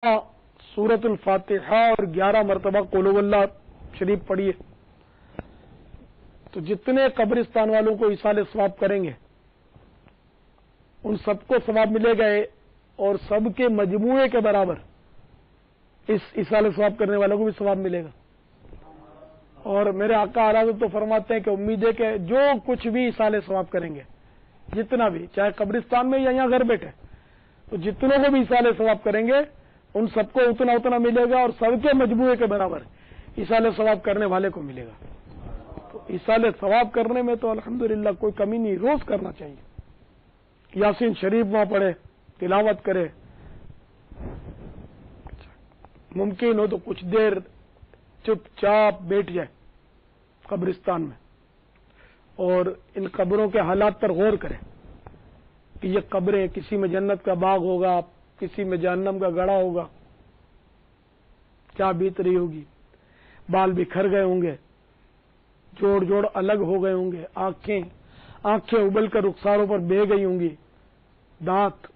सूरत अल-फातिहा और 11 मरतबा कुल हुवल्लाह शरीफ पढ़िए तो जितने कब्रिस्तान वालों को इसाले सवाब करेंगे उन सबको सवाब मिलेगा और सबके मजमूए के बराबर इस इसाले सवाब करने वालों को भी सवाब मिलेगा। और मेरे आका आला तो फरमाते हैं कि उम्मीद है कि जो कुछ भी इसाले सवाब करेंगे, जितना भी, चाहे कब्रिस्तान में या यहाँ घर बैठे, तो जितनों को भी इसाले सवाब करेंगे उन सबको उतना उतना मिलेगा और सबके मजमूए के बराबर इसाले सवाब करने वाले को मिलेगा। तो इसाले सवाब करने में तो अल्हम्दुलिल्लाह कोई कमी नहीं, रोज करना चाहिए। यासीन शरीफ वहां पढ़े, तिलावत करे, मुमकिन हो तो कुछ देर चुपचाप बैठ जाए कब्रिस्तान में और इन कब्रों के हालात पर गौर करें कि ये कब्रें, किसी में जन्नत का बाग होगा, किसी में जहन्नम का गड़ा होगा, क्या बीत रही होगी। बाल बिखर गए होंगे, जोड़ जोड़ अलग हो गए होंगे, आंखें उबल कर रुखसारों पर बह गई होंगी, दांत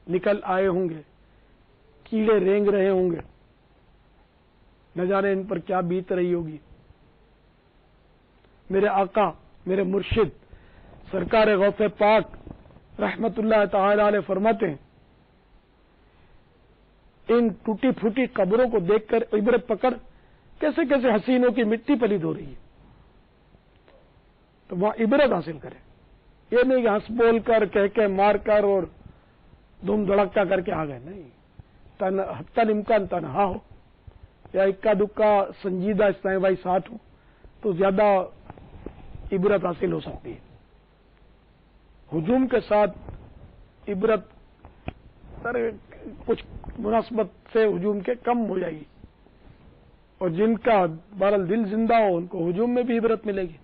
निकल आए होंगे, कीड़े रेंग रहे होंगे, न जाने इन पर क्या बीत रही होगी। मेरे आका, मेरे मुर्शिद सरकार गौसे पाक रहमतुल्लाह ताला अलैह फरमाते हैं, इन टूटी फूटी कब्रों को देखकर इबरत पकड़ कैसे कैसे हसीनों की मिट्टी पलीद हो रही है, तो वहां इबरत हासिल करें। ये नहीं कि हंस बोल कर, कह के, मार कर और धूम धड़क्का करके आ गए, नहीं। तन इम्कान तनहा हो या इक्का दुक्का संजीदा इस्तेमाल भाई साथ हो तो ज्यादा इबरत हासिल हो सकती है। हुजूम के साथ इबरत कुछ मुनासबत से हुजूम के कम हो जाएगी और जिनका बहरहाल दिल जिंदा हो उनको हुजूम में भी इबरत मिलेगी।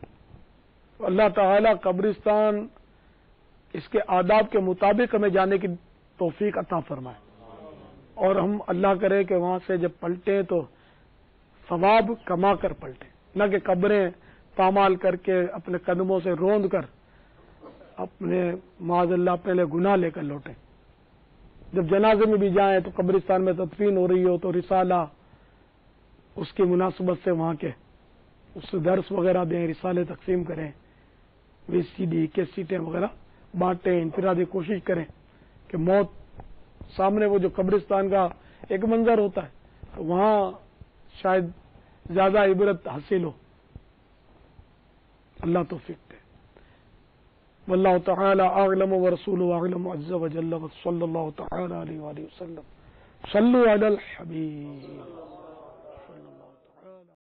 तो अल्लाह ताला कब्रिस्तान इसके आदाब के मुताबिक हमें जाने की तौफीक अता फरमाए और हम अल्लाह करे कि वहां से जब पलटे तो सवाब कमा कर पलटे, न कि कब्रें पामाल करके अपने कदमों से रोंद कर अपने माज़अल्लाह पहले गुनाह लेकर लौटे। जब जनाजे में भी जाएं तो कब्रिस्तान में तदफीन हो रही हो तो रिसाला उसकी मुनासबत से वहां के उससे दर्स वगैरह दें, रिसाले तकसीम करें, VCD कैसेटें वगैरह बांटें, इंफरादी कोशिश करें कि मौत सामने वो जो कब्रिस्तान का एक मंजर होता है तो वहां शायद ज्यादा इबरत हासिल हो। अल्लाह तौफीक दे। वल्लाहु तआला अअलम व रसूलुहु अअलम अज़्ज़ व जल्ल व सल्लल्लाहु तआला अलैहि व सल्लम। सल्लु अलल हबीब।